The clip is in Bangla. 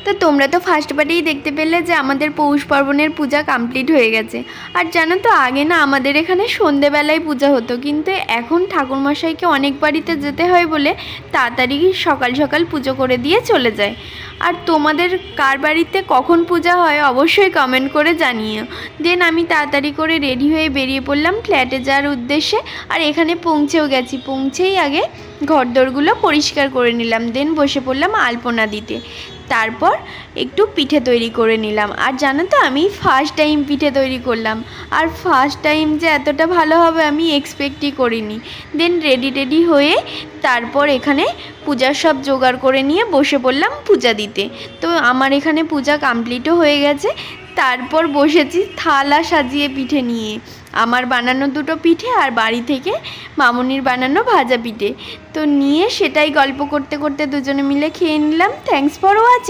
তো তোমরা তো ফার্স্ট পার্টেই দেখতে পেলে যে আমাদের পৌষ পার্বণের পূজা কমপ্লিট হয়ে গেছে। আর জানো তো আগে না আমাদের এখানে সন্ধেবেলায় পূজা হতো, কিন্তু এখন ঠাকুরমশাইকে অনেক বাড়িতে যেতে হয় বলে তাড়াতাড়ি সকাল সকাল পুজো করে দিয়ে চলে যায়। আর তোমাদের কার বাড়িতে কখন পূজা হয় অবশ্যই কমেন্ট করে জানিও। দেন আমি তাড়াতাড়ি করে রেডি হয়ে বেরিয়ে পড়লাম ফ্ল্যাটে যাওয়ার উদ্দেশ্যে। আর এখানে পৌঁছেও গেছি, পৌঁছেই আগে ঘরদোরগুলো পরিষ্কার করে নিলাম, দেন বসে পড়লাম আলপনা দিতে। তারপর একটু পিঠে তৈরি করে নিলাম। আর জানো তো আমি ফার্স্ট টাইম পিঠে তৈরি করলাম, আর ফার্স্ট টাইম যে এতটা ভালো হবে আমি এক্সপেক্টই করিনি। দেন রেডি হয়ে তারপর এখানে পূজার সব জোগাড় করে নিয়ে বসে পড়লাম পূজা দিতে। তো আমার এখানে পূজা কমপ্লিটও হয়ে গেছে। তারপর বসেছি থালা সাজিয়ে পিঠে নিয়ে, আমার বানানো দুটো পিঠে আর বাড়ি থেকে মামুনির বানানো ভাজা পিঠে। তো নিয়ে সেটাই গল্প করতে করতে দুজনে মিলে খেয়ে নিলাম। Thanks for watching.